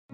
I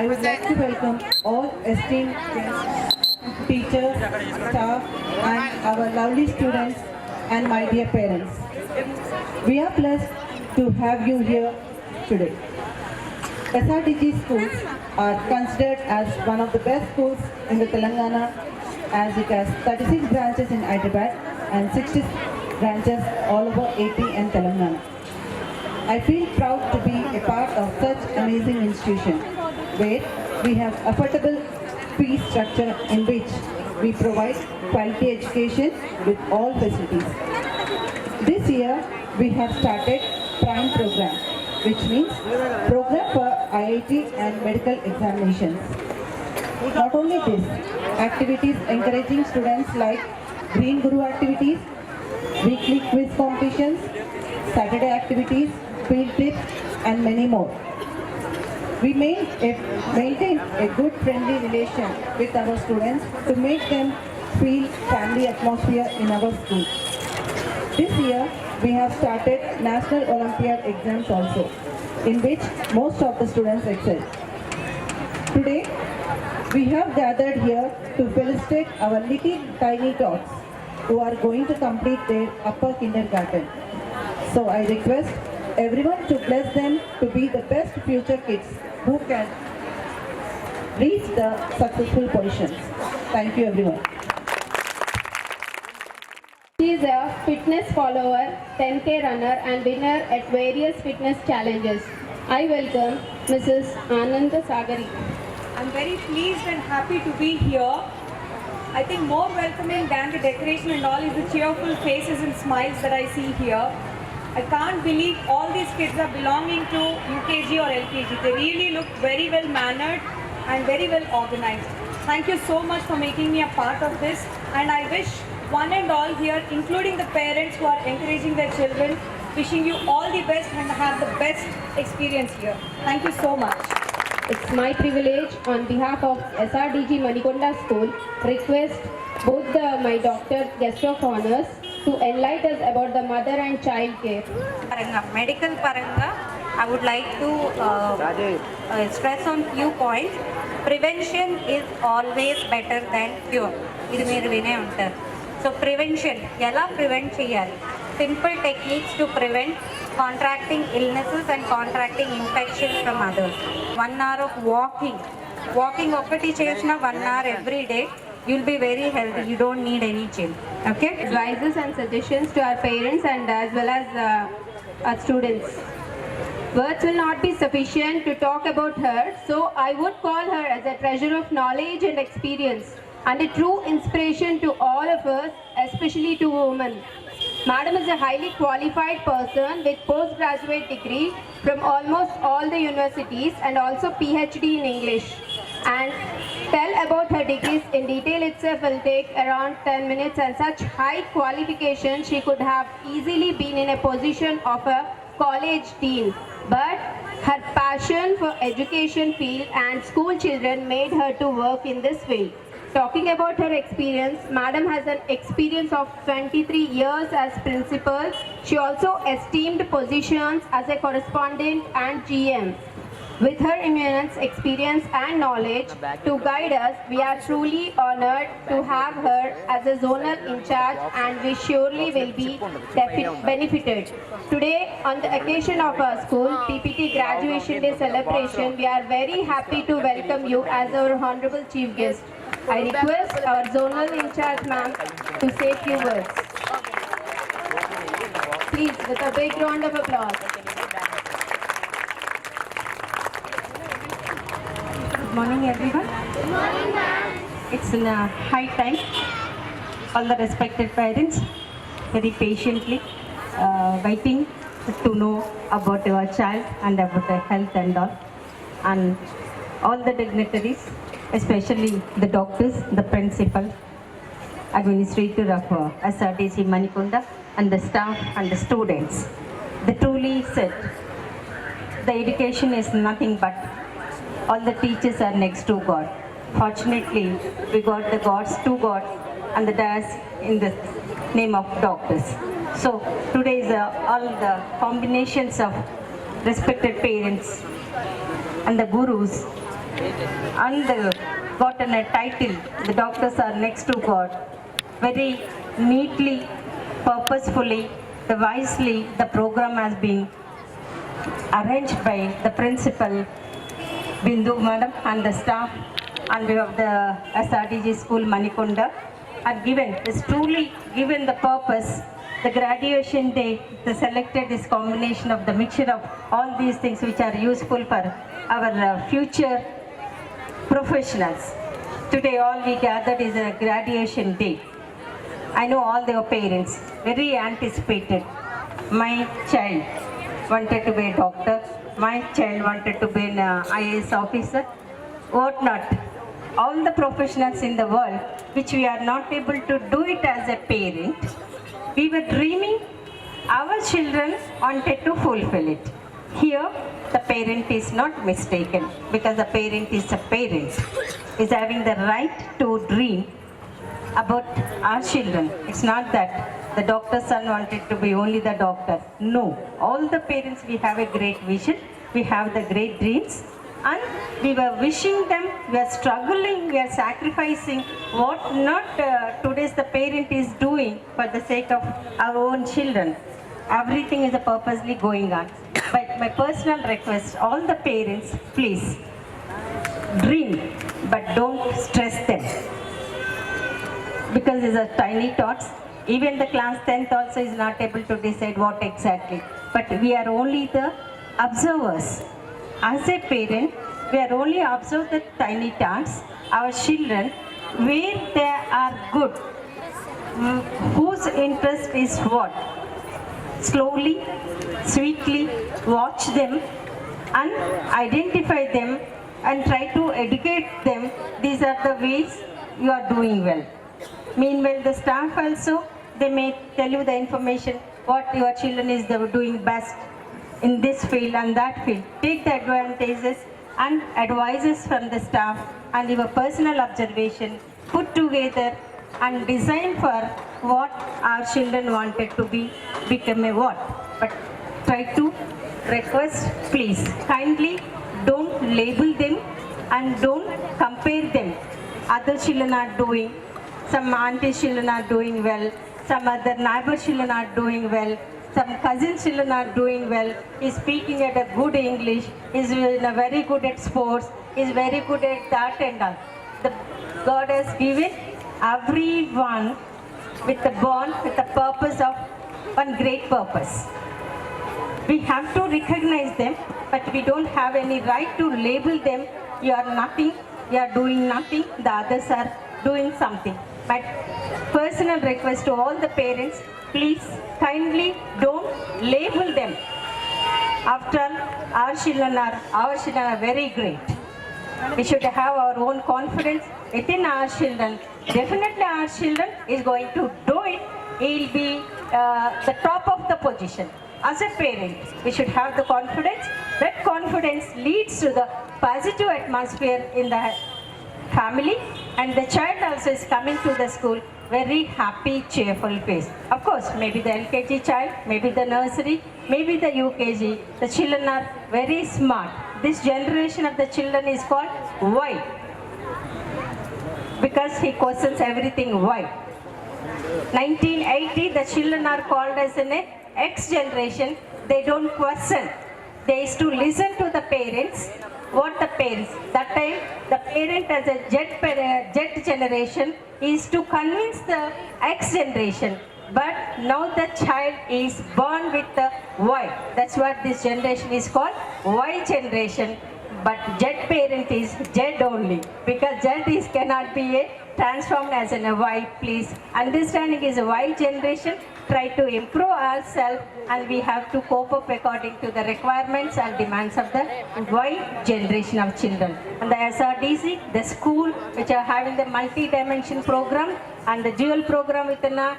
would like to welcome all esteemed guests, teachers, staff, and our lovely students and my dear parents. We are blessed to have you here today. SRDG schools are considered as one of the best schools in the Telangana, as it has 36 branches in Hyderabad and 60 branches all over AP and Telangana. I feel proud to be a part of such amazing institution where we have affordable fee structure in which we provide quality education with all facilities. This year we have started Prime program, which means program for IIT and medical examinations. Not only this, activities encouraging students like Green Guru activities, weekly quiz competitions, Saturday activities, field trips, and many more. We maintain a good friendly relation with our students to make them feel family atmosphere in our school. This year, we have started National Olympiad exams also, in which most of the students excel. Today, we have gathered here to felicitate our little tiny tots who are going to complete their upper kindergarten. So I request everyone to bless them to be the best future kids who can reach the successful positions. Thank you everyone. She is a fitness follower, 10K runner and winner at various fitness challenges. I welcome Mrs. Ananda Sagari. I'm very pleased and happy to be here. I think more welcoming than the decoration and all is the cheerful faces and smiles that I see here. I can't believe all these kids are belonging to UKG or LKG. They really look very well mannered and very well organized. Thank you so much for making me a part of this, and I wish one and all here, including the parents who are encouraging their children, wishing you all the best and have the best experience here. Thank you so much. It's my privilege on behalf of SRDG Manikonda School request both my doctor guest of honors to enlighten us about the mother and child care. Medical paranga, I would like to stress on few points. Prevention is always better than cure. ఇది మీరు వినే ఉంటారు. So prevention, ఎలా prevent చేయాలి? Simple techniques to prevent contracting illnesses and contracting infections from others. 1 hour of walking. Walking ఒకటి చేసిన 1 hour every day. You'll be very healthy. You don't need any gym. Okay? Advices and suggestions to our parents and as well as our students. Words will not be sufficient to talk about her, so I would call her as a treasure of knowledge and experience and a true inspiration to all of us, especially to women. Madam is a highly qualified person with postgraduate degree from almost all the universities and also PhD in English. And tell about her degrees in detail itself will take around 10 minutes, and such high qualification she could have easily been in a position of a college dean. But her passion for education field and school children made her to work in this field. Talking about her experience, Madam has an experience of 23 years as principal. She also esteemed positions as a correspondent and GM. With her immense experience and knowledge to guide us, we are truly honored to have her as a zonal in charge, and we surely will be benefited. Today, on the occasion of our school PPT Graduation Day celebration, we are very happy to welcome you as our honorable chief guest. I request our zonal in charge ma'am to say few words. Please, with a big round of applause. Good morning, everyone. Good morning, ma'am. It's in a high time. All the respected parents very patiently waiting to know about your child and about their health and all the dignitaries, especially the doctors, the principal, administrator of SRTC Manikunda, and the staff and the students. They truly said the education is nothing but all the teachers are next to God. Fortunately, we got the gods to God and the dais in the name of doctors. So today is all the combinations of respected parents and the gurus and the gotten a title. The doctors are next to God. Very neatly, purposefully, wisely, the program has been arranged by the principal Bindu Madam and the staff, and we have the SRTG School Manikunda are given, is truly given the purpose. The graduation day, they selected this combination of the mixture of all these things which are useful for our future professionals. Today all we gathered is a graduation day. I know all their parents, very anticipated. My child wanted to be a doctor. My child wanted to be an IAS officer, what not. All the professionals in the world, which we are not able to do it as a parent, we were dreaming, our children wanted to fulfill it. Here, the parent is not mistaken, because the parent is a parent, is having the right to dream about our children. It's not that the doctor's son wanted to be only the doctor. No, all the parents, we have a great vision, we have the great dreams, and we were wishing them, we are struggling, we are sacrificing what not today's the parent is doing for the sake of our own children. Everything is purposely going on. But my personal request, all the parents, please dream, but don't stress them. Because these are tiny thoughts. Even the class 10th also is not able to decide what exactly. But we are only the observers. As a parent, we are only observe the tiny thoughts, our children, where they are good, whose interest is what. Slowly, sweetly watch them and identify them and try to educate them. These are the ways you are doing well. Meanwhile, the staff also, they may tell you the information, what your children is doing best in this field and that field. Take the advantages and advices from the staff and your personal observation, put together and design for what our children wanted to be, become a what. But try to request, please, kindly don't label them and don't compare them. Other children are doing, some auntie children are doing well, some other neighbor children are doing well, some cousin children are doing well, is speaking at a good English, is very good at sports, is very good at that and all. God has given everyone with the born with the purpose of one great purpose. We have to recognize them, but we don't have any right to label them. You are nothing, you are doing nothing, the others are doing something. But personal request to all the parents, please kindly don't label them. After all, our children are very great. We should have our own confidence within our children. Definitely our children is going to do it. He'll be the top of the position. As a parent, we should have the confidence. That confidence leads to the positive atmosphere in the family, and the child also is coming to the school very happy, cheerful face. Of course, maybe the LKG child, maybe the nursery, maybe the UKG, the children are very smart. This generation of the children is called why? Because he questions everything why. 1980, the children are called as an X generation. They don't question. They used to listen to the parents. What the parents? That time, the parent as a Z generation is to convince the X generation. But now the child is born with the Y. That's what this generation is called, Y generation. But Z parent is Z only, because Z is cannot be transformed as a Y. Please, understanding is a Y generation. Try to improve ourselves, and we have to cope up according to the requirements and demands of the Y generation of children. And the SRDC, the school which are having the multi-dimension program and the dual program within a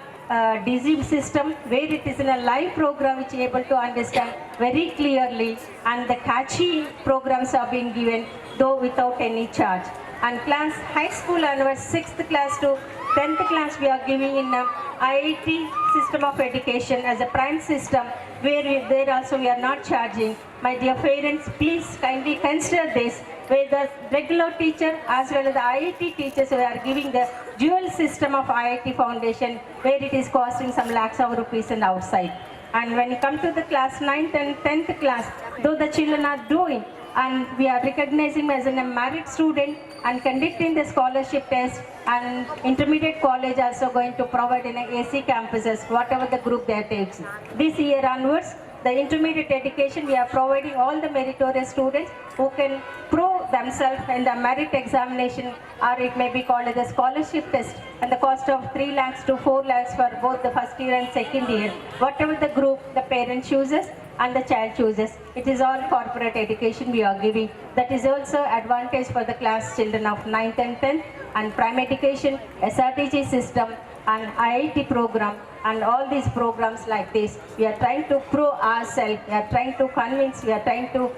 disease system, where it is in a live program which is able to understand very clearly, and the catchy programs are being given though without any charge. And class high school onwards, 6th class to 10th class, we are giving in IIT system of education as a prime system, where there also we are not charging. My dear parents, please kindly consider this, where the regular teacher as well as the IIT teachers, we are giving the dual system of IIT foundation, where it is costing some lakhs of rupees and outside. And when you come to the class 9th and 10th class, though the children are doing, and we are recognizing as a merit student and conducting the scholarship test, and intermediate college also going to provide in AC campuses, whatever the group they take. This year onwards, the intermediate education, we are providing all the meritorious students who can prove themselves in the merit examination, or it may be called as a scholarship test, and the cost of 3 lakhs to 4 lakhs for both the first year and second year. Whatever the group the parent chooses and the child chooses, it is all corporate education we are giving. That is also advantage for the class children of 9th and 10th, and prime education, SRTG system and IIT program, and all these programs like this. We are trying to prove ourselves, we are trying to convince, we are trying to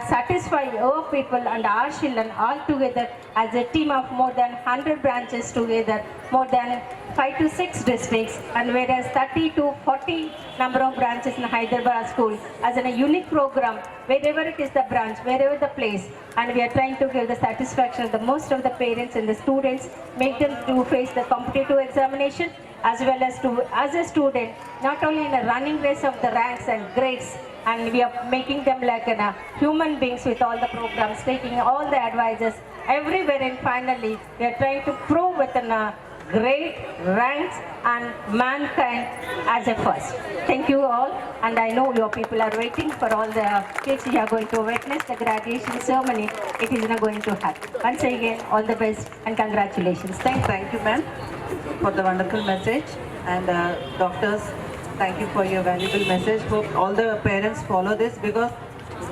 satisfy our people and our children all together as a team of more than 100 branches together, more than 5 to 6 districts, and whereas 30 to 40 number of branches in Hyderabad school as in a unique program, wherever it is the branch, wherever the place, and we are trying to give the satisfaction of the most of the parents and the students, make them to face the competitive examination, as well as to, as a student, not only in a running race of the ranks and grades, and we are making them like human beings with all the programs, taking all the advices everywhere, and finally we are trying to prove with great ranks and mankind as a first. Thank you all, and I know your people are waiting for all the kids who are going to witness the graduation ceremony. It is going to happen. Once again, all the best and congratulations. Thank you, ma'am, for the wonderful message. And doctors, thank you for your valuable message. Hope all the parents follow this, because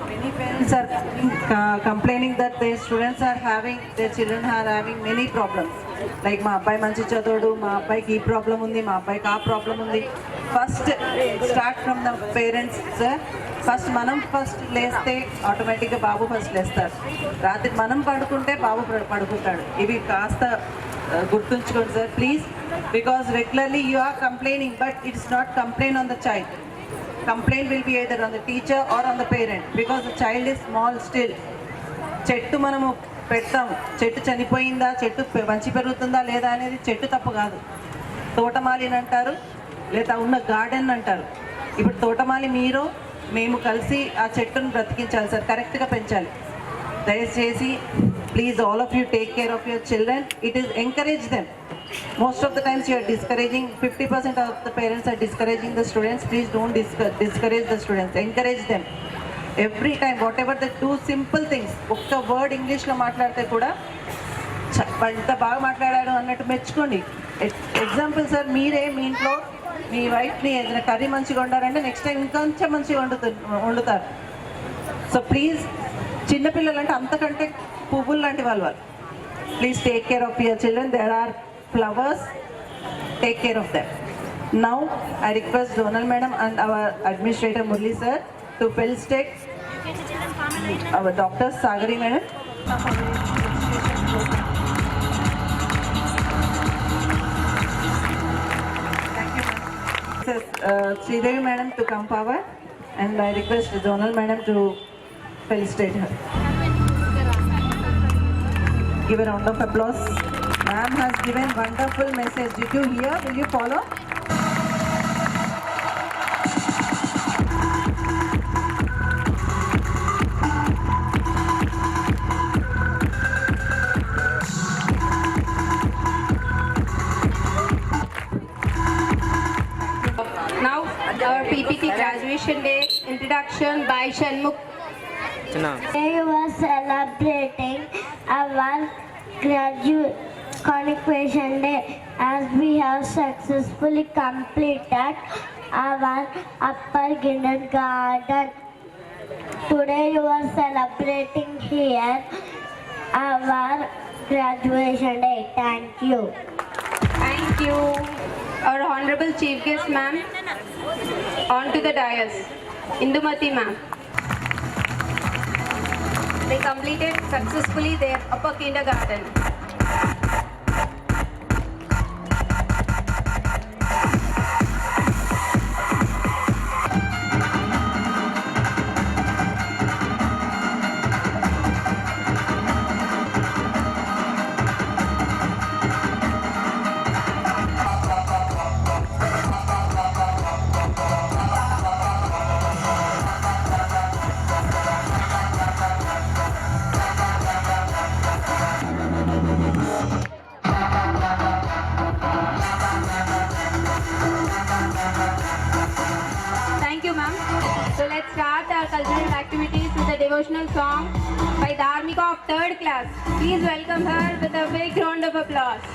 many parents are complaining that their students are having, their children are having many problems. Like మా అబ్బాయి మంచి చదువుడు, మా అబ్బాయికి ఈ problem ఉంది, మా అబ్బాయికి ఆ ప్రాబ్లం ఉంది. First start from the parents sir. First మనం ఫస్ట్ లేస్తే ఆటోమేటిక్గా బాబు ఫస్ట్ లేస్తారు. రాత్రి మనం పడుకుంటే బాబు పడుకుంటాడు. ఇవి కాస్త గుర్తుంచుకోండి sir please, because regularly you are complaining, but it's not complaint on the child. Complaint will be either on the teacher or on the parent, because the child is small still. చెట్టు మనము పెడతాము, చెట్టు చనిపోయిందా, చెట్టు మంచి పెరుగుతుందా లేదా అనేది చెట్టు తప్పు కాదు. తోటమాలిని అంటారు, లేదా ఉన్న గార్డెన్ అంటారు. ఇప్పుడు తోటమాలి మీరు మేము కలిసి ఆ చెట్టును బ్రతికించాలి సార్, కరెక్ట్గా పెంచాలి. దయచేసి please all of you take care of your children. It is encourage them. Most of the times you are discouraging, 50% of the parents are discouraging the students. Please don't discourage the students, encourage them. Every time, whatever they do, simple things. ఒక్క word ఇంగ్లీష్లో మాట్లాడితే కూడా ఇంత బాగా మాట్లాడాడు అన్నట్టు మెచ్చుకోండి. Example sir, మీరే మీ ఇంట్లో మీ వైఫ్ని ఏదైనా కర్రీ మంచిగా వండారంటే నెక్స్ట్ టైం ఇంకొంచెం మంచిగా వండుతారు. సో ప్లీజ్ చిన్నపిల్లలు అంటే అంతకంటే పువ్వులు లాంటి వాళ్ళు. Please take care of your children. There are flowers. Take care of them. Now I request Zonal Madam and our Administrator Murli Sir to felicitate our Dr. Sagari Madam. Thank you, ma'am. Sridevi Madam to come forward, and I request Zonal Madam to felicitate her. Give a round of applause. Ma'am has given wonderful message. Did you hear? Will you follow? Now our PPT graduation day introduction by Shanmukh. Today we are celebrating our graduation day as we have successfully completed our upper kindergarten. Today you are celebrating here our graduation day. Thank you. Thank you. Our Honorable Chief Guest Ma'am, on to the dais. Indumati Ma'am. They completed successfully their upper kindergarten. Thank you, ma'am. So let's start our cultural activities with a devotional song by Dharmika of 3rd class. Please welcome her with a big round of applause.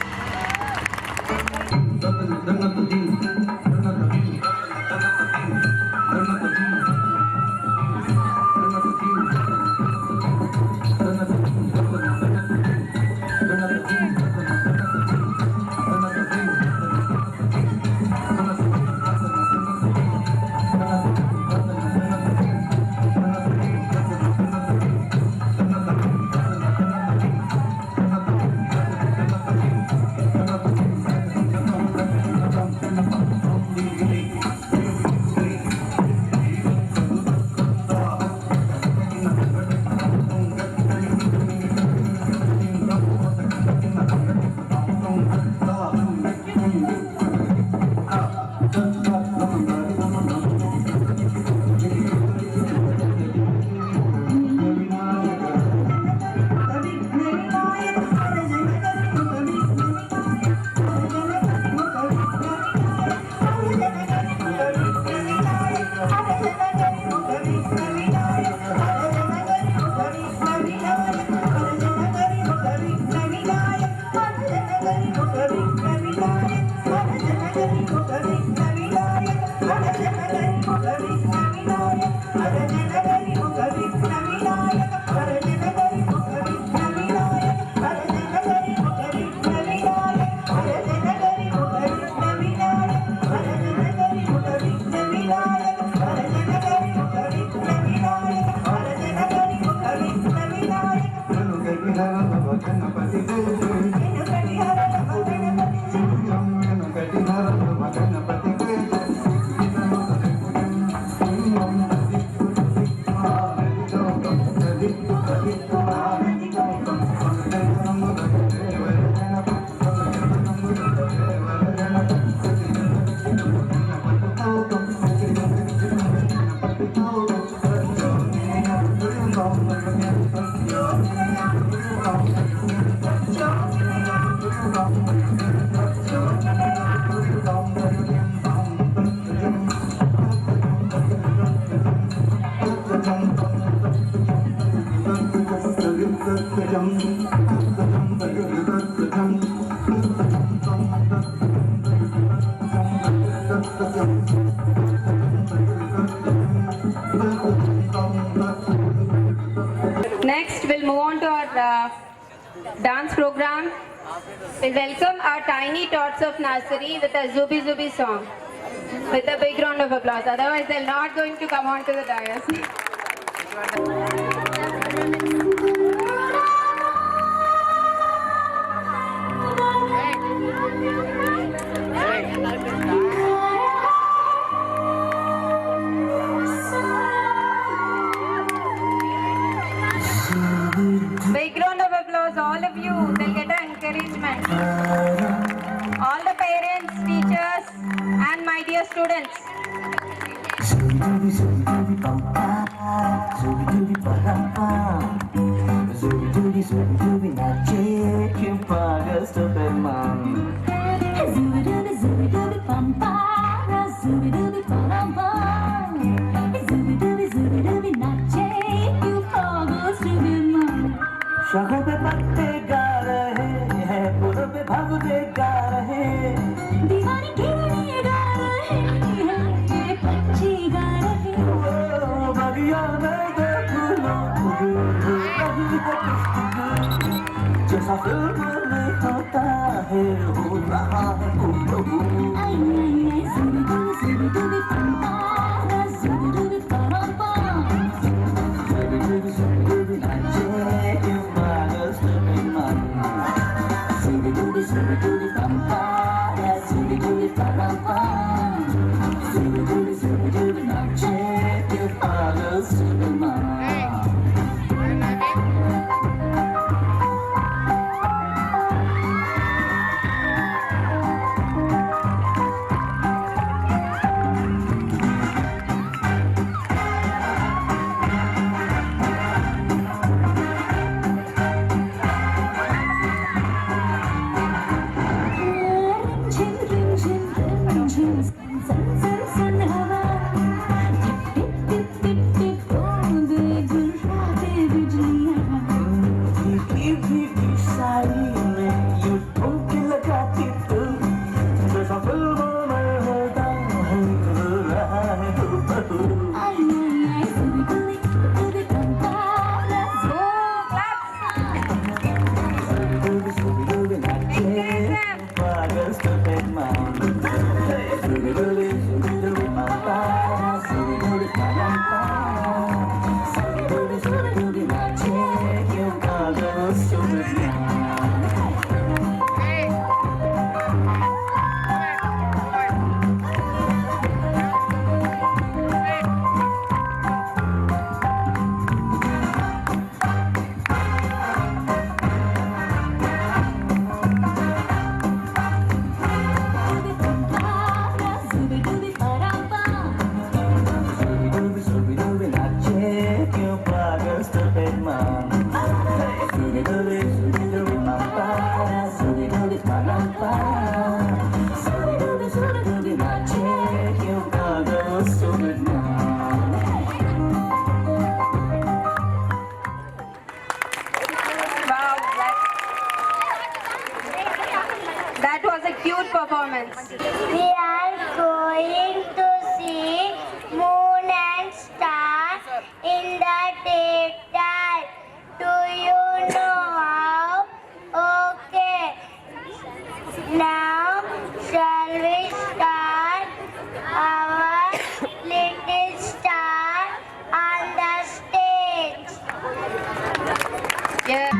dance program. We welcome our tiny tots of nursery with a Zubi Zubi song. With a big round of applause. Otherwise, they're not going to come onto the dais. Big round of applause, all of you. They'll get an encouragement. All the parents, teachers, and my dear students. शगों पे पत्ते गा रहे हैं, फूलों पे भगवे गा रहे हैं, दीवाने गिरने गा रहे हैं, पक्षी गा रहे हैं। ओ बगिया में दो फूलों की रही है खुशबू, जैसा फिल्म में होता है हो रहा है हूबहू। आई आई आई ज़ुबिदुबी पंपारा, ज़ुबिदुबी पंपा। ज़ुबिदुबी नाचे क्यों पागल सुलेमान, ज़ुबिदुबी पंपारा, ज़ुबिदुबी पंपा, ज़ुबिदुबी नाचे क्यों पागल सुलेमान। रिमझिम रिमझिम रिमझिम, सन सन सन सन हवा। टिप टिप टिप टिप बूंदे गिराते बिजलियाँ। भीगी भीगी साड़ी में यूं ठुमके लगाती तू, जैसा फिल्मों में होता है हो रहा है हूबहू। आई आई आई ज़ुबिदुबी दुबी पंपारा, ज़ुबिदुबी नाचे पागल सुलेमान, ज़ुबिदुबी पंपारा, ज़ुबिदुबी पंपा, ज़ुबिदुबी नाचे क्यों पागल सुलेमान। ज़ुबिदुबी पंपा। ज़ुबिदुबी नाचे क्यों पागल सुलेमान, ज़ुबिदुबी पंपा, ज़ुबिदुबी पंपा, ज़ुबिदुबी नाचे क्यों पागल Suleman. Wow, that was a cute performance. We are going to see moon and stars in the daytime. Do you know how? Okay. Now, shall we start our little star on the stage? Yeah.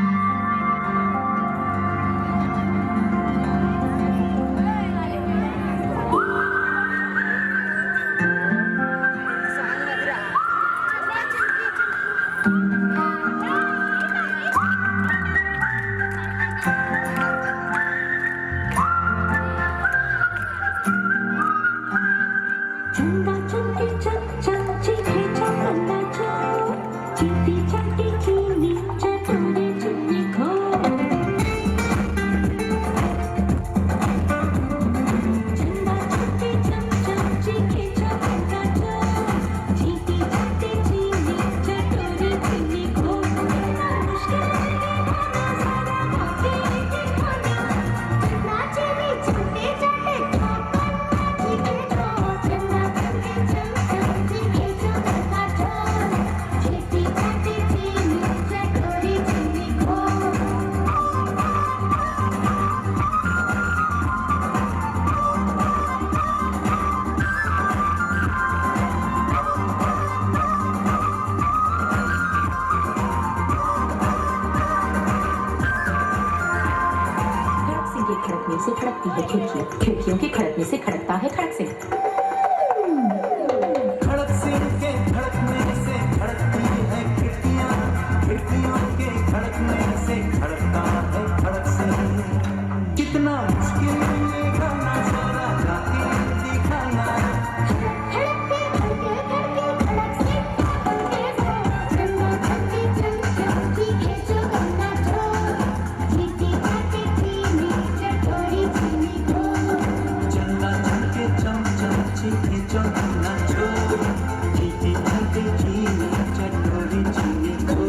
है खिड़कियों के खड़कने से खड़कता है खड़क से। खड़क सिंह के खड़कने से खड़कती है खिड़कियां, खिड़कियों के खड़कने से खड़कता है खड़क सिंह। कितना मुश्किल ये गाना जरा गा के दिखाना। चंदा चमके चम चम चीनी चौधना चो, चीटी चमके चीनी चटोरी चीनी चो।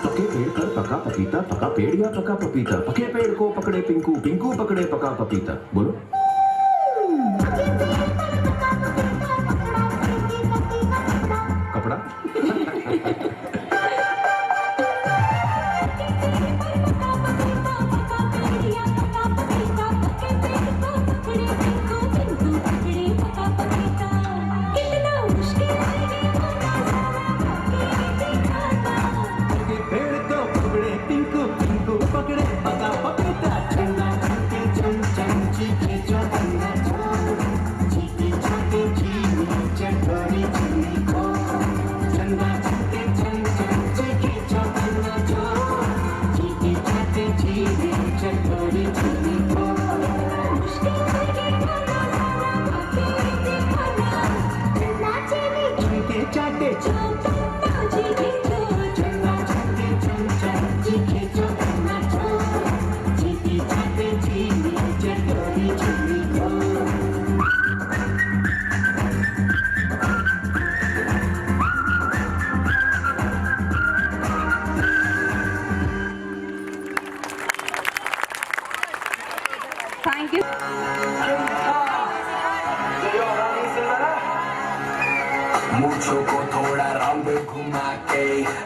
पके पेड़ कर पका पपीता, पका पेड़ या पका पपीता। पके पेड़ को पकड़े पिंकू, पिंकू पकड़े पका पपीता। बोलो। कपड़ा। पके पेड़ को पकड़े पिंकू, पिंकू पकड़े पका पपीता। चंदा चमके चम चम चीखे चौधना चो, चीटी चमके चीनी चटोरी चीनी को। चंदा चमके चम चम चीखे चौधना चो, चीटी चमके चीनी चटोरी चीनी को। चमके चाटे चंदा चमके चम चम चीखे चौधना चो, चीटी चमके चीनी चटोरी चीनी को। Thank you. मूछों को थोड़ा राउंड घुमा के,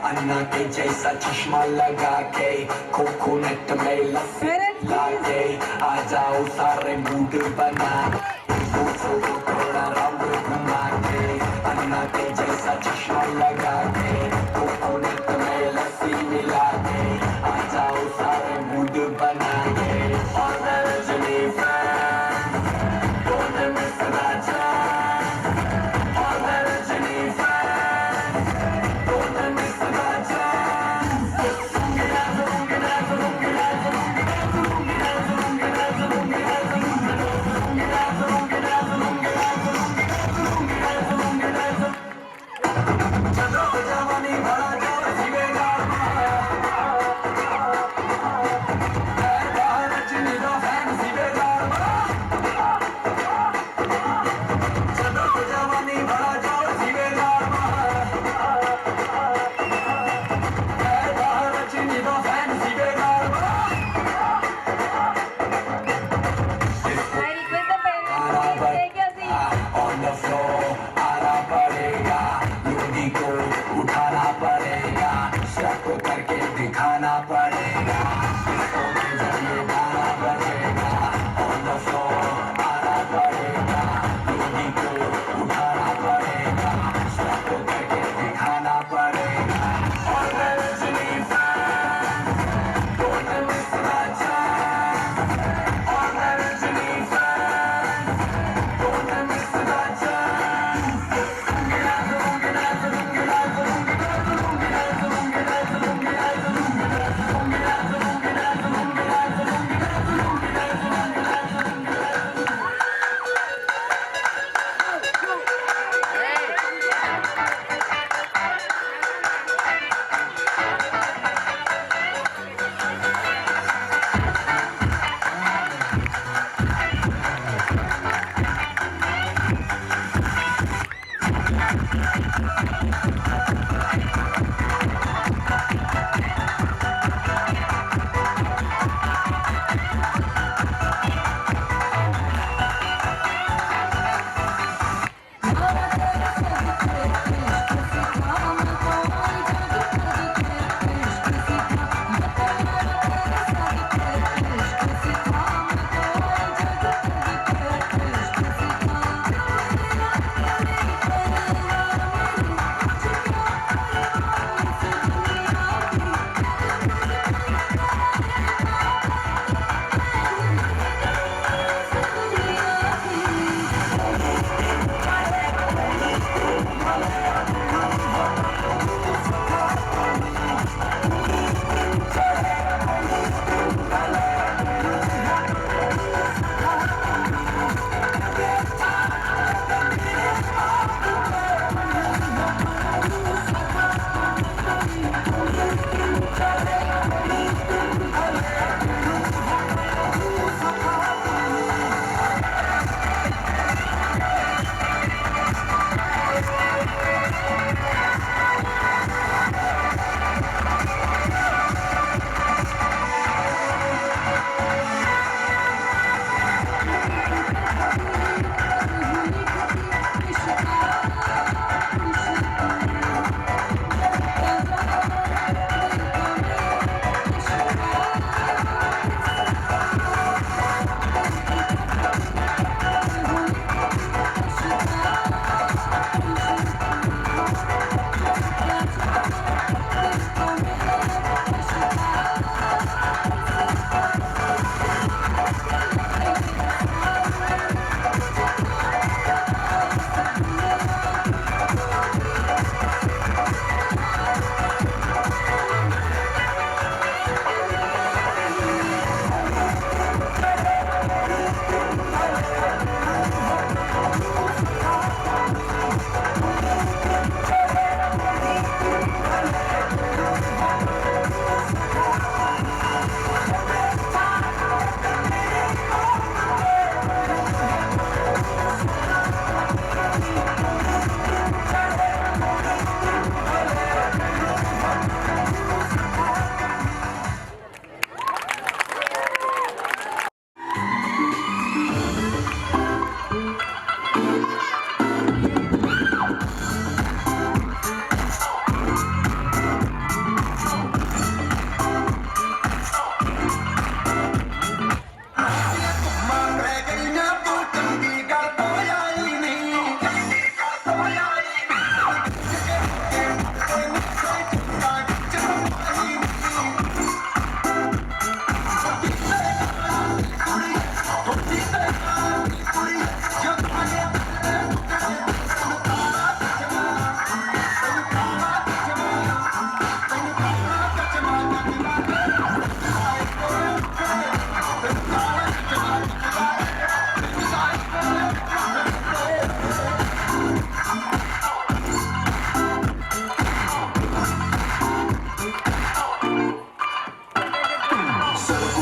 अन्ना के जैसा चश्मा लगा के, कोकोनट में लस्सी ला के, आ जाओ सारे मूड बना। मूछों को थोड़ा राउंड घुमा के, अन्ना के जैसा चश्मा लगा के, कोकोनट में लस्सी मिला के, आ जाओ सारे मूड बना के। और Rajni fan, don't miss that chance। और Rajni fan, don't miss that chance। जवानी भरा जाओ जीवेगा, रजनी का फैन जीवेगा। जवानी भरा जाओ जीवेगा, रजनी का fan जीवेगा। I request the parents to take your seat. On the floor आना पड़ेगा, लुंगी को उठाना पड़ेगा, स्टेप करके दिखाना पड़ेगा, इसको के जरिए गाना बजेगा। On the floor आना पड़ेगा, लुंगी को उठाना पड़ेगा, स्टेप करके दिखाना पड़ेगा। और Rajni fan, don't miss that chance। और Rajni fan, don't miss that chance।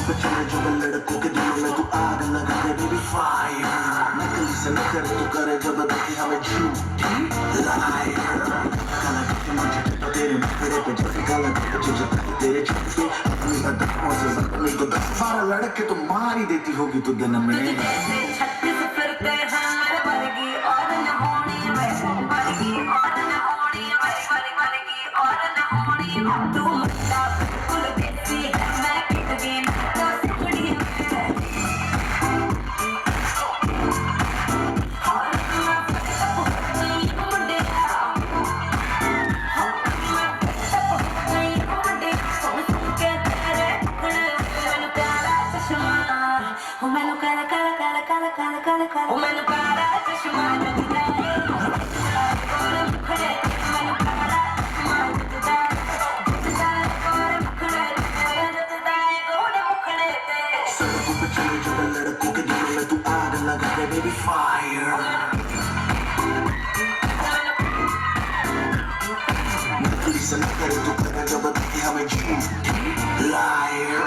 पे चले जो लड़कों के दिलों में तू आग लगा दे बेबी फायर नकली से न कर तू करे जब देखे हमें झूठी लायर काला करके मुझे तो तेरे मुखड़े पे जैसे काला करके तुझे तेरे छत पे अपनी अदाओं से जख्मी को 10-12 लड़के तो मार ही देती होगी तू दिन में 36 फिर पे हार वर्गी और न होनी वर्गी और न होनी वर्गी और न होनी तू मुद्दा बिल्कुल देसी है मैं किट गेम तो सिकड़ी है और मैं नहीं मुंडे के तेरे मैंने प्यारा चश्मा ओ मैंने काला काला काला काला काला काला काला ओ मैंने प्यारा चश्मा लगदा है और मुखड़े मैंने प्यारा चश्मा लगदा है और मुखड़े लगदा है गोड़े मुखड़े पे सड़कों पे चले जो लड़कों के दिलों में तू आग लगा दे बेबी फायर नकली से न करे तू करे जब देखे हमें झूठी लायर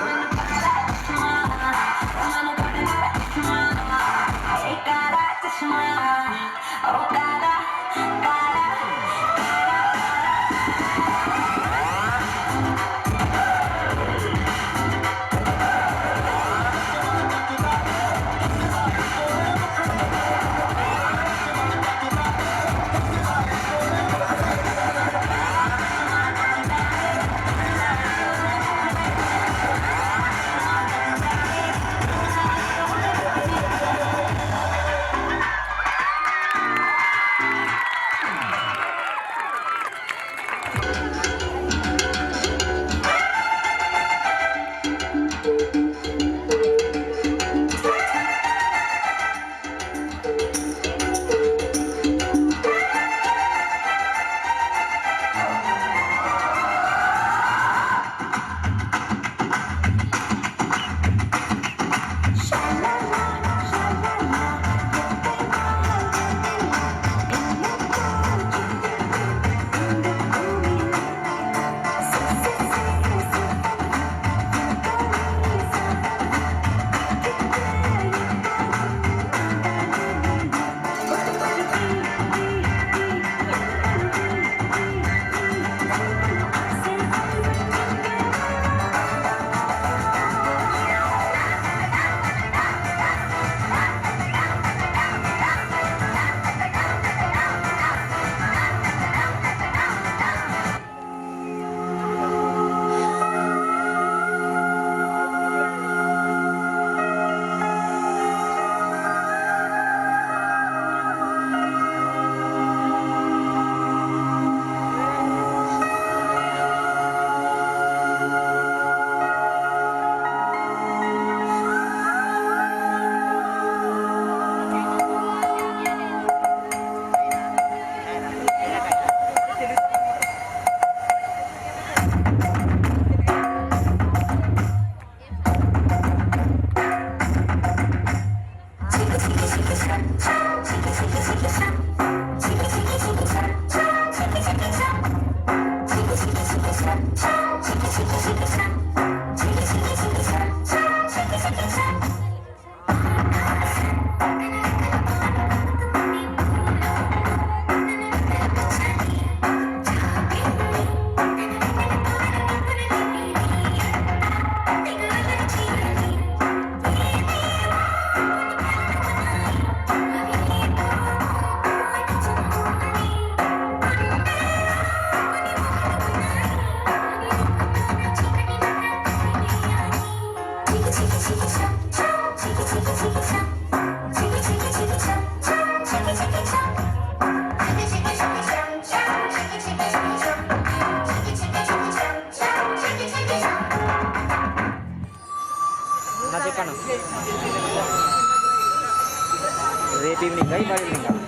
రేపు ఈవినింగ్ ఇవాళ ఈవినింగ్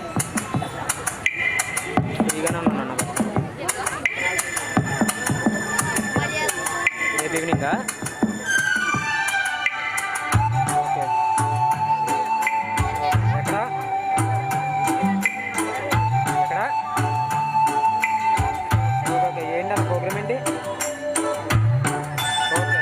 ఫ్రీగానే ఉన్నాను రేపు ఈవినింగా ఓకే ఎక్కడ ఎక్కడ ఓకే ఏంటి ఆ ప్రోగ్రామ్ ఏంటి okay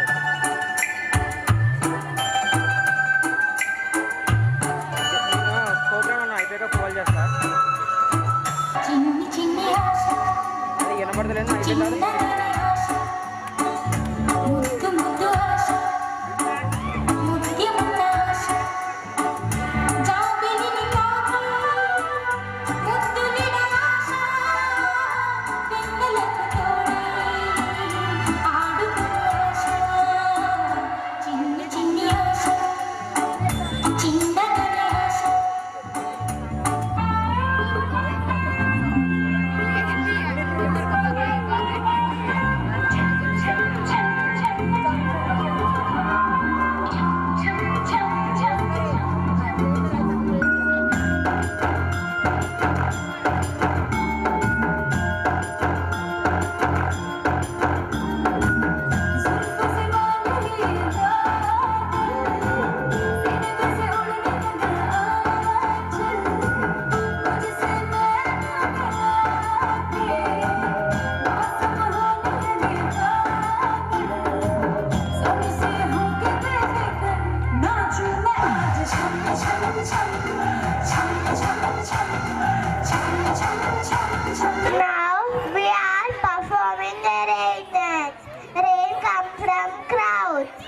clouds.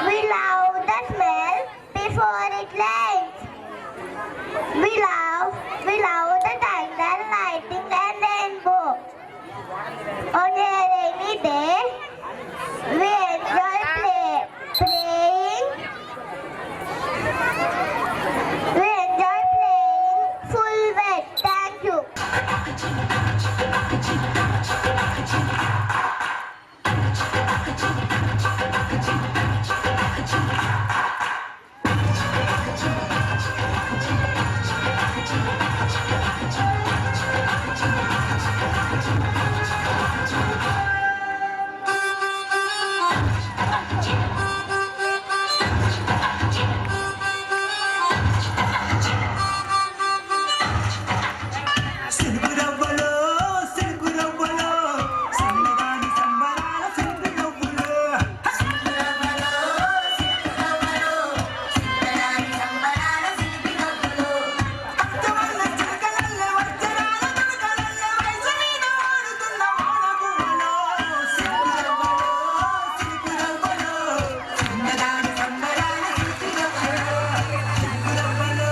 We love the smell before it rains. We love the thunder, lightning and rainbow. On a rainy day, we enjoy playing. We enjoy playing full wet. Thank you. సినుగురవ్వలో సినుగురవ్వలో సన్నదాని సంబరాల సినుగురవ్వలో అత్తవల్ల చిలకలల్లే వజ్రాల తునకలల్లే వయసు మీద ఆడుతున్న వానగువ్వలో సినుగురవ్వలో సినుగురవ్వలో సన్నదాని సంబరాల సినుగురవ్వలో సినుగురవ్వలో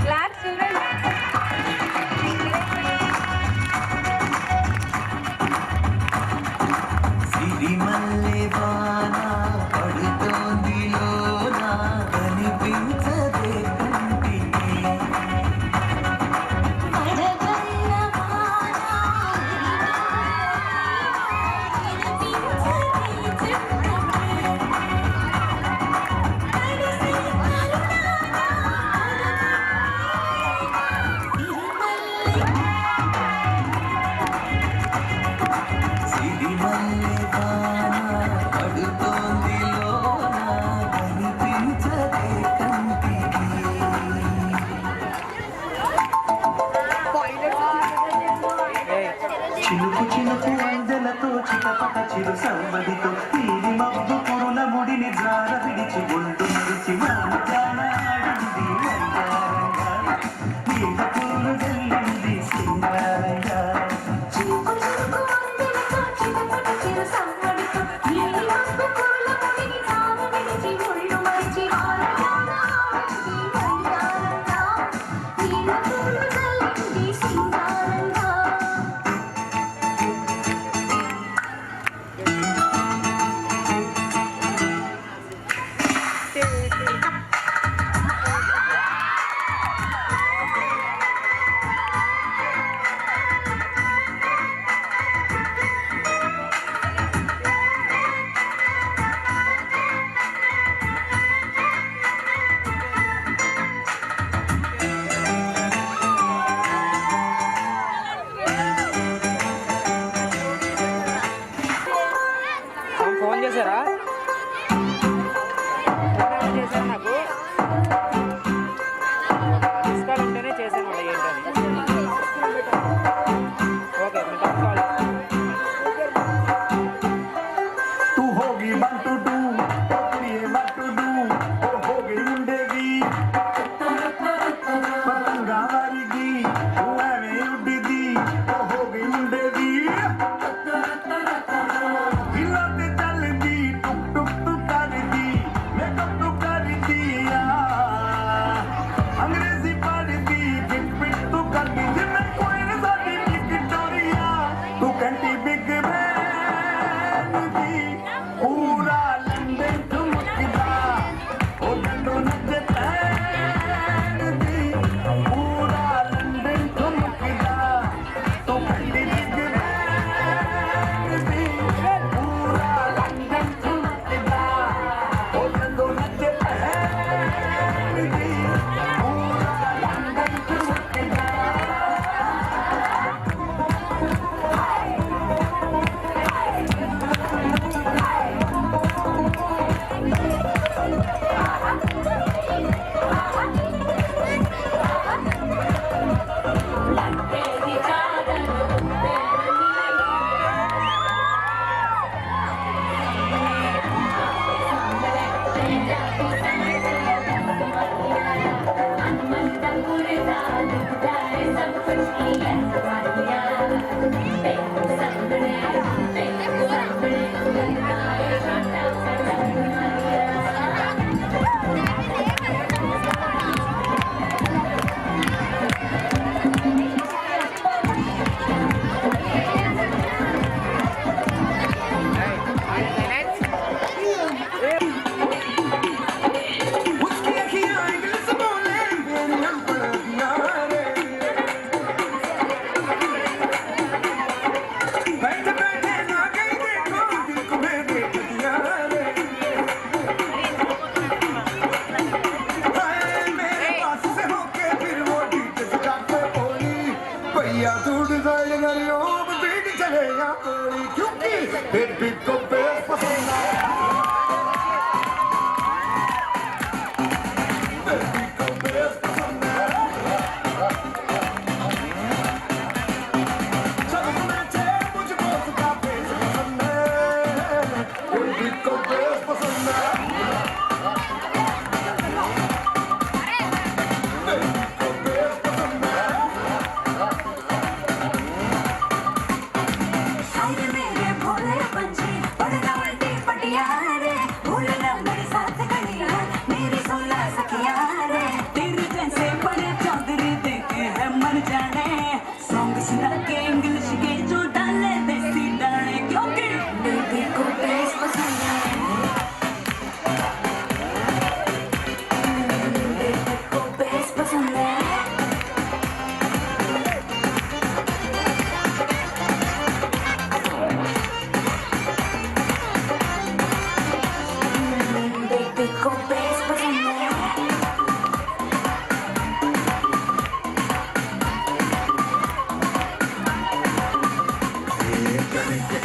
Clap, children. సిరిమల్లె వాన పడుతోంది లోన కనిపించదే కంటికి సిరిమల్లె వాన పడుతోంది లోన కనిపించదే కంటికి చినుకు చినుకు అందెలతో చిటపట చిరు సంబడితో తీరి మబ్బు కురుల ముడిని జార విడిచి ఒంటు మరిచి మాట్లాడ ఆడింది వయ్యారంగా నీల పూలు జల్లింది సింగారంగా ఫోన్ చేశారా ఫోన్ చేశారు నాకు మిస్ కాల్ ఉంటేనే చేశాను మళ్ళీ ఏంటని ఓకే మీకు కాల్ तू होगी one two do one two do हो गई मुंडेगी पतंगा वारीगी में उड़ेगी हो गई मुंडेगी हिलाते चलेगी टुक क्योंकि बेबी को बेस पसंद है बेबी को बेस पसंद है चल नाचे मुझको उसका बेस पसंद है बेबी को बेस पसंद है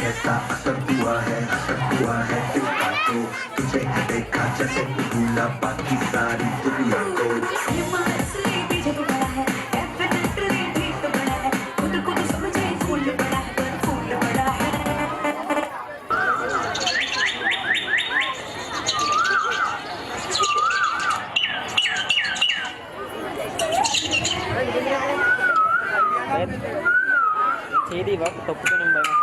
ऐसा असर हुआ है दिल का तो तुझे देखा जैसे भूला बाकी सारी दुनिया को చేది తప్పుకొని భయం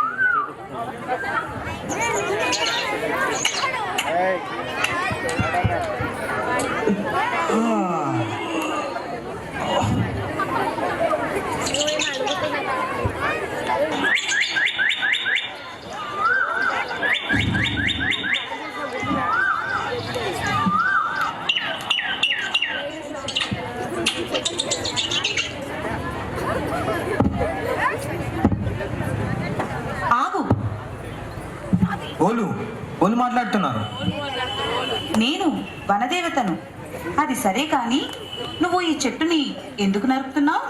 వాళ్ళు మాట్లాడుతున్నారు. నేను వనదేవతను. అది సరే కానీ నువ్వు ఈ చెట్టుని ఎందుకు నరుకుతున్నావు?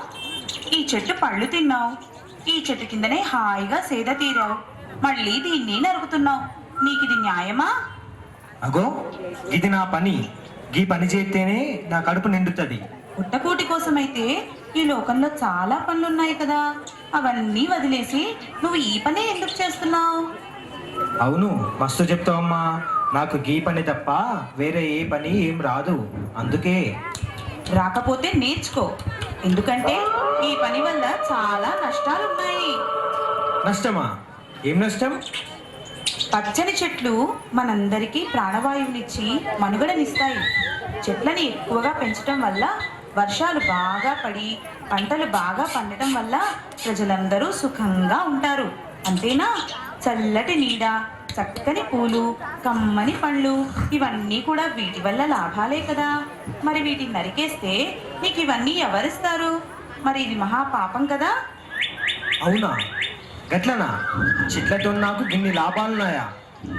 ఈ చెట్టు పళ్ళు తిన్నావు, ఈ చెట్టు కిందనే హాయిగా సేద తీరావు, మళ్ళీ దీన్ని నరుకుతున్నావు. నీకు ఇది న్యాయమా? అగో ఇది నా పని, ఈ పని చేస్తేనే నా కడుపు నిండుతుంది. పుట్టకోటి కోసమైతే ఈ లోకంలో చాలా పనులున్నాయి కదా, అవన్నీ వదిలేసి నువ్వు ఈ పనే ఎందుకు చేస్తున్నావు? అవును మస్తు చెప్తావమ్మా, నాకు గీ పని తప్ప వేరే ఏ పని ఏం రాదు. అందుకే రాకపోతే నేర్చుకో, ఎందుకంటే ఈ పని వల్ల చాలా నష్టాలున్నాయి. నష్టమా? ఏం నష్టం? పచ్చని చెట్లు మనందరికీ ప్రాణవాయువునిచ్చి మనుగడనిస్తాయి. చెట్లని ఎక్కువగా పెంచడం వల్ల వర్షాలు బాగా పడి పంటలు బాగా పండటం వల్ల ప్రజలందరూ సుఖంగా ఉంటారు. అంతేనా? చల్లటి నీడ, చక్కని పూలు, కమ్మని పళ్ళు, ఇవన్నీ కూడా వీటి వల్ల లాభాలే కదా. మరి వీటిని నరికేస్తే నీకు ఇవన్నీ ఎవరిస్తారు? మరి ఇది మహాపాపం కదా. అవునా? గట్లనా? చెట్లతో నాకు గిన్ని లాభాలున్నాయా?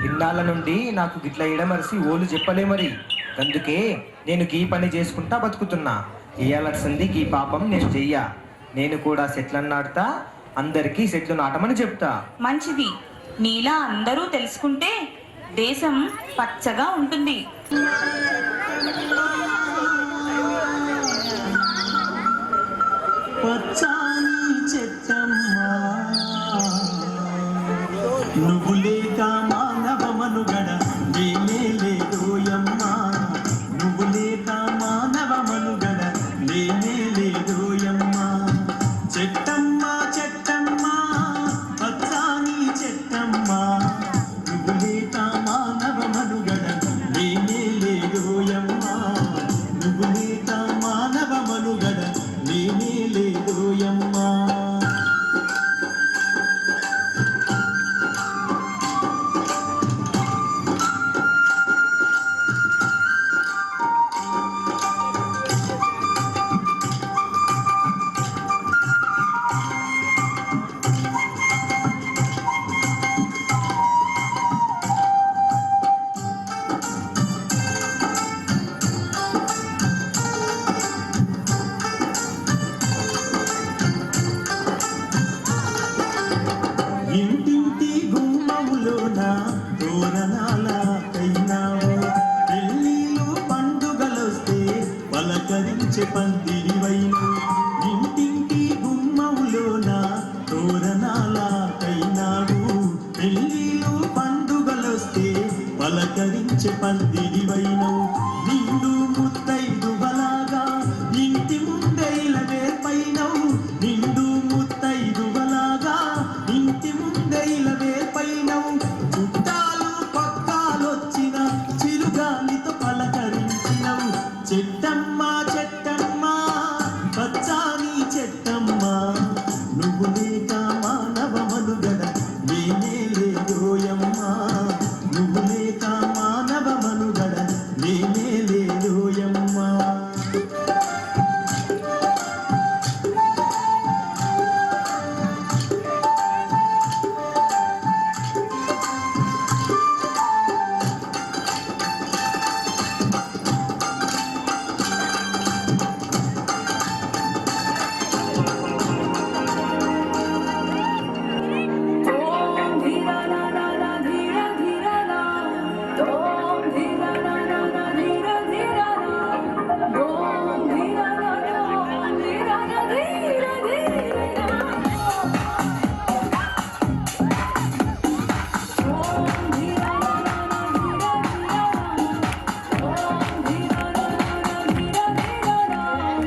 ఇన్నాళ్ళ నుండి నాకు గిట్ల ఎడమరిసి ఓలు చెప్పలే మరి. అందుకే నేను గీ పని చేసుకుంటా బతుకుతున్నా. ఇయ్యాల్సింది గీ పాపం నేను చెయ్యా. నేను కూడా చెట్లను నాటుతా, అందరికీ చెట్లు నాటమని చెప్తా. మంచిది. నీలా అందరూ తెలుసుకుంటే దేశం పచ్చగా ఉంటుంది. పచ్చాని చెట్టమ్మా, నువ్వు లేక మానవ మనుగడ లేనే లేదోయమ్మా. నువ్వు లేక మానవ మనుగడ లేనే లేదోయమ్మా. చెట్టమ్మా చెట్టమ్మా పచ్చాని చెట్టమ్మా, నువ్వు లేక మానవ మనుగడ లేనే లేదోయమ్మా. నువ్వు లేక మానవ మనుగడ లేనే లేదోయమ్మా. తోరణాలకైనావు పెళ్ళిళ్ళు పండుగలొస్తే పలకరించే పందిరివైను ఇంటింటి గుమ్మములోన తోరణాలకైనావు పెళ్ళిళ్ళు పండుగలొస్తే పలకరించే పందిరివైను నిండు ముత్తైదువలాగా ఇంటి ముందైల వేర్పైనవు నిండు ముత్తైదువలాగా ఇంటి ముందైల వేర్పైనవు చుట్టాలు పక్కాలొచ్చిన చిరుగాలితో పలకరించినవు చెట్టమ్మ చెట్టమ్మ పచ్చాని చెట్టమ్మ నువ్వు లేక మానవ మనుగడ నేనే లేదోయమ్మ నువ్వు లేక మానవ మనుగడ నేనే లేదోయమ్మ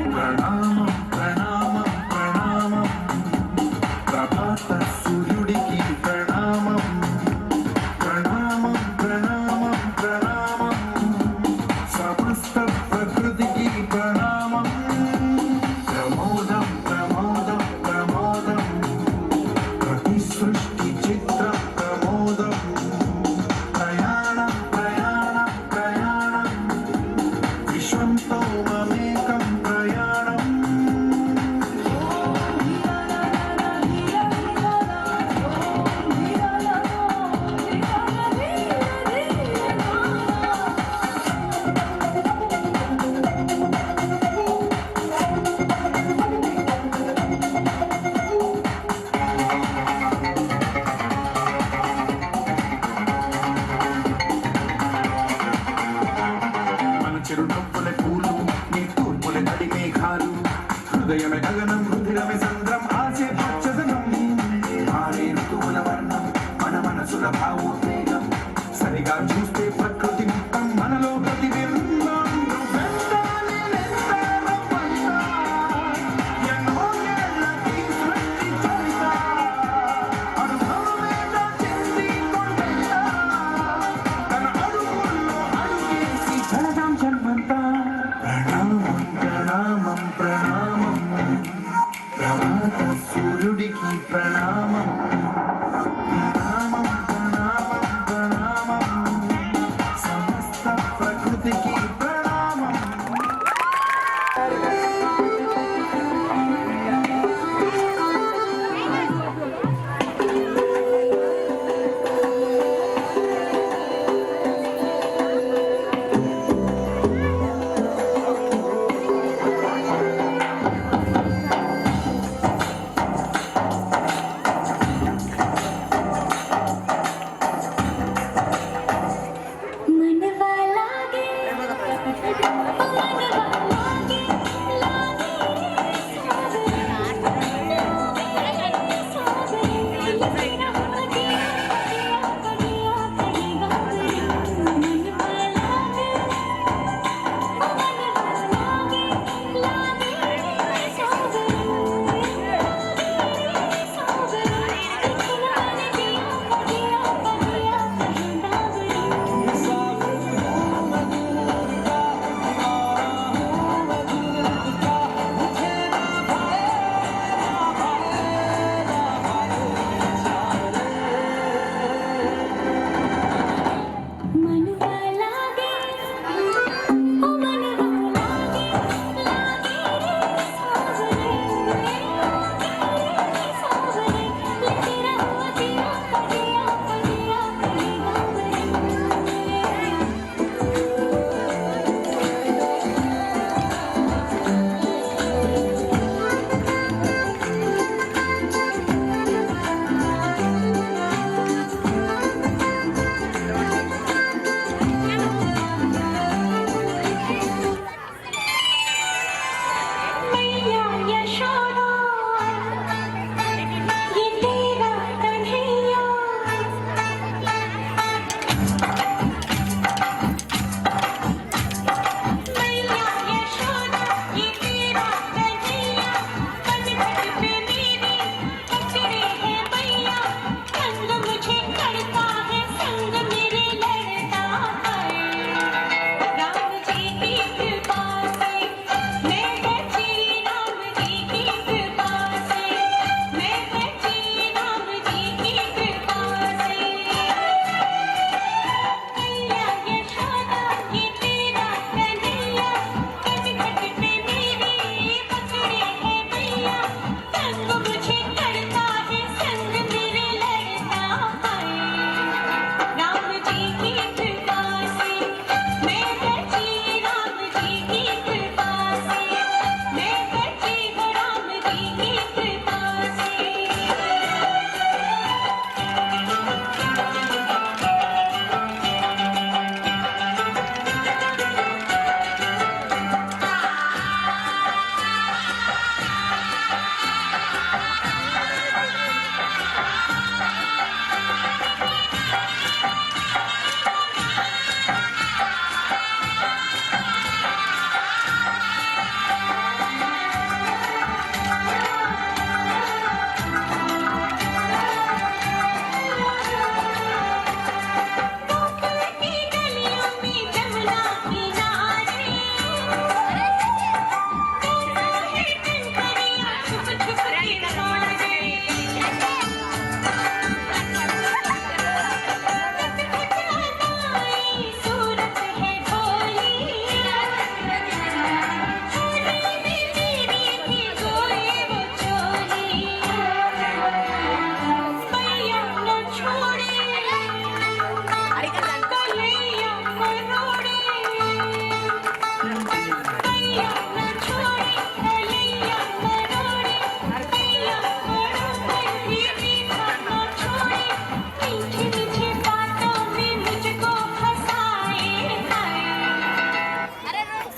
ప్రణామం ప్రణామం ప్రణామం ప్రభాత సూర్యుడికి ప్రణామం ప్రణామం ప్రణామం ప్రణామం సమస్త ప్రకృతికి ప్రణామం ప్రమోదం ప్రమోదం ప్రమోదం ప్రతి సృష్టి చిత్ర ప్రమోదం ప్రయాణం ప్రయాణం ప్రయాణం విశ్వంతో మమేకం ప్రయాణం మన చిరునవ్వుల పూలు నీ తూర్పుల నడి మేఘాలు హృదయమే గగనం రుధిరమే సంద్రం ఆశే పచ్చదనం మారే ఋతువుల వర్ణం మన మనసుల భావోద్వేగం సరిగా చూస్తే ప్రకృతి మొత్తం మనలో ప్రతిబింబం నువ్వెంత నేనెంత రవ్వంత ఎన్నో ఏళ్ళకి సృష్టి చరిత అనుభవమే దాచింది కొండంత తన అడుగుల్లో అడుగేసి జనదాం జన్మంత ప్రణామం ప్రణామం ప్రణామం ప్రభాత సూర్యుడికి ప్రణామం ప్రణామం ప్రణామం ప్రణామం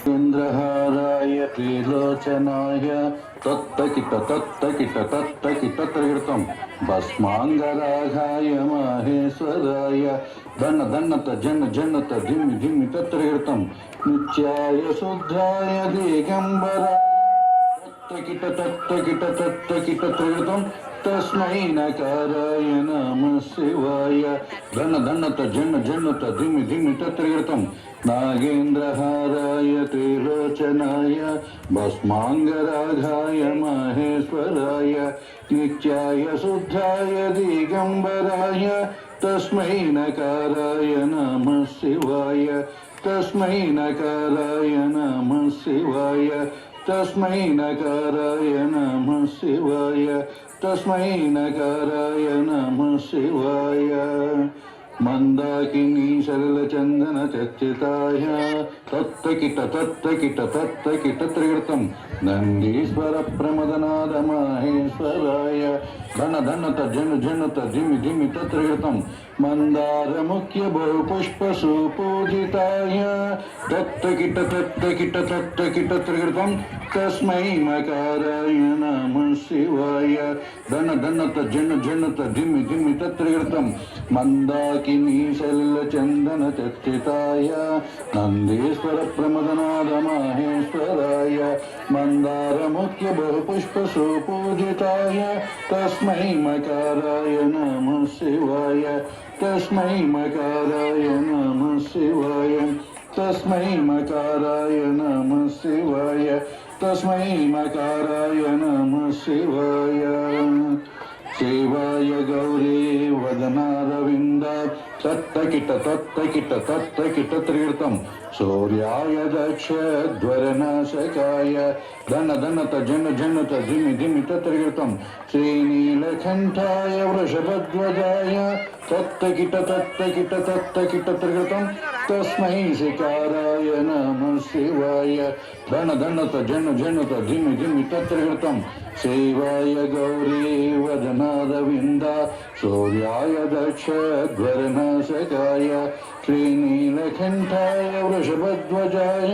चंद्रहाराय त्रिलोचनाय तत्तकिट तत्तकिट तत्तकिट त्रिवृतं भस्मांगरागाय माहेश्वराय धन धनत जन जनत धिमि धिमि तत्त्रिवृतं नित्याय शुद्धाय दिगंबराय तत्तकिट तत्तकिट तत्तकिट त्रिवृतं तस्मै नकाराय नमः शिवाय धन धनत जन जनत धिमि धिमि तत्त्रिवृतं नागेन्द्रहाराय त्रिलोचनाय भस्मांगरागाय महेश्वराय नित्याय शुद्धाय दिगंबराय तस्मै नकाराय नमः शिवाय तस्मै नकाराय नमः शिवाय तस्मै नकाराय नमः शिवाय तस्मै नकाराय नमः शिवाय मंदाकिनी सरलचंदन चर्चिताय तत्तकिट तत्तकिट तत्तकिट त्रिवृतं नंदीश्वर प्रमदनाद माहेश्वराय धन धनत जन जनत धिमि धिमि तत्त्रिवृतं मंदार मुख्य बहुपुष्प सुपूजिताय तत्तकिट तत्तकिट तत्तकिट त्रिवृतं तस्मै मकाराय नमः शिवाय धन धनत जन जनत धिमि धिमि तत्त्रिवृतं मंदाकिनी शैलचंदन चर्चिताय नंदीश्वर प्रमदनाद माहेश्वराय मंदार मुख्य बहुपुष्प सुपूजिताय तस्मै मकाराय नमः शिवाय तस्मै मकाराय नमः शिवाय तस्मै मकाराय नमः शिवाय तस्मै मकाराय नमः शिवाय सेवाय गौरी वदनारविन्द तत्तकिट तत्तकिट तत्तकिट त्रिवृतं सूर्याय दक्ष ध्वरनाशकाय धन धनत जन जनत धिमि धिमि तत्त्रिवृतं श्रीनीलकण्ठाय वृषभध्वजाय तत्तकिट तत्तकिट तत्तकिट त्रिवृतं तस्मै शिकाराय नमः शिवाय धन धनत जन जनत धिमि धिमि तत्त्रिवृतं सेवाय गौरी वदनारविन्द सूर्याय दक्ष ध्वरनाशकाय श्रीनीलकण्ठाय वृषभध्वजाय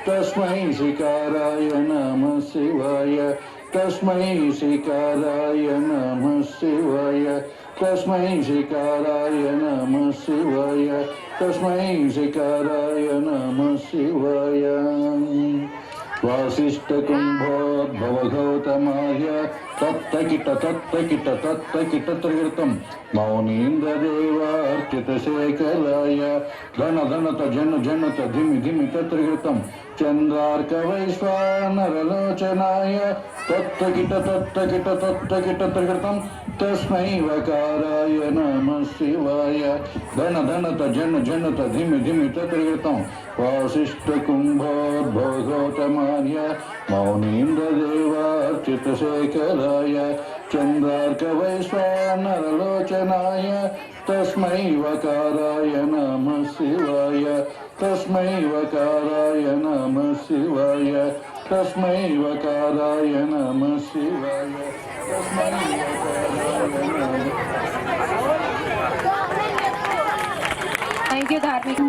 तस्मै शिकाराय नमः शिवाय तस्मै शिकाराय नमः शिवाय तस्मै शिकाराय नमः शिवाय तस्मै शिकाराय नमः शिवाय वासिष्ठकुम्भोद्भवगौतमाय तत्तकिटत्रिवृतं मौनीन्द्रदेवार्चितशेखराय धनधनत जनत धिमि तत्रिवृतं चन्द्रार्कवैश्वानरलोचनाय तत्तकिटत्रिवृतं तस्मै वकाराय नमः शिवाय धनधनत जनत धिमि तत्रिवृतं वासिष्ठकुम्भोद्भवगौतमाय मौनीन्द्रदेवार्चितशेखराय चन्द्रार्कवैश्वानरलोचनाय तस्मै वकाराय नमः शिवाय तस्मै वकाराय नमः शिवाय तस्मै वकाराय नमः शिवाय तस्मै वकाराय नमः। Thank you, Dharmik.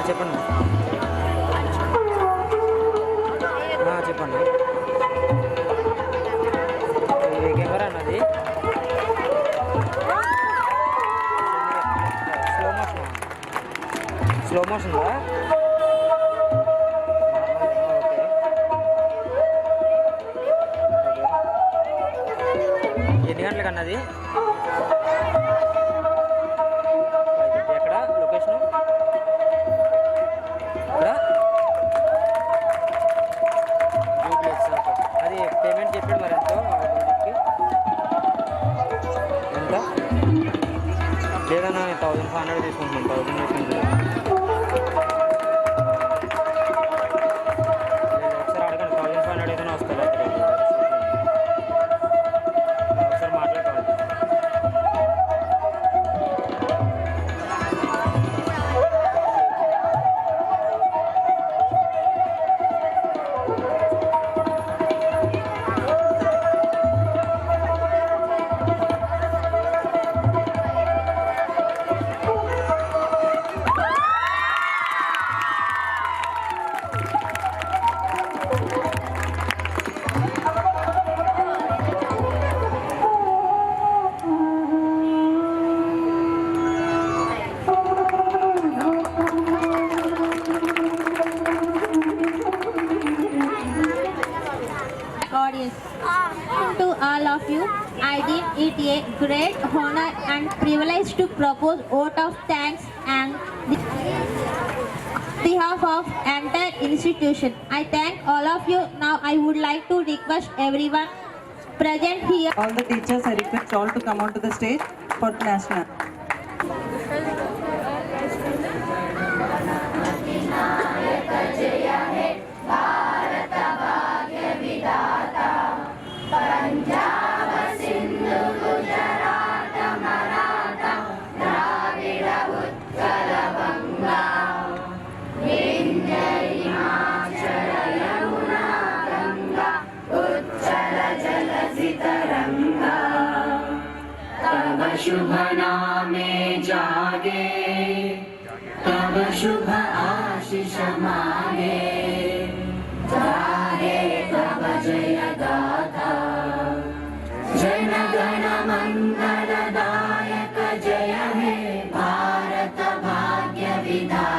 చెప్పండి చెప్పండి ఏ కెమెరా అన్నది స్లో మోషన్గా ఎన్ని గంటలకు అన్నది ఎక్కడ లొకేషన్ ఇక్కడ డూప్లెక్స్ అది పేమెంట్ చెప్పాడు మరి ఎంతో ఎంత లేదన్నా 1500 తీసుకుంటున్నాను 1000 తీసుకుంటున్నాను ఒకసారి అడగండి 1500 ఏదైనా వస్తుంది ఒకసారి మాట్లాడుకోవాలి audience. To all of you, I deem it a great honor and privilege to propose vote of thanks and behalf of entire institution. I thank all of you. Now I would like to request everyone present here. All the teachers, I request all to come onto the stage for national. शुभ नामे जागे तब शुभ आशीष मागे जागे तब जय गाथा जन गण मंगलदायक जय हे भारत भाग्य विधाता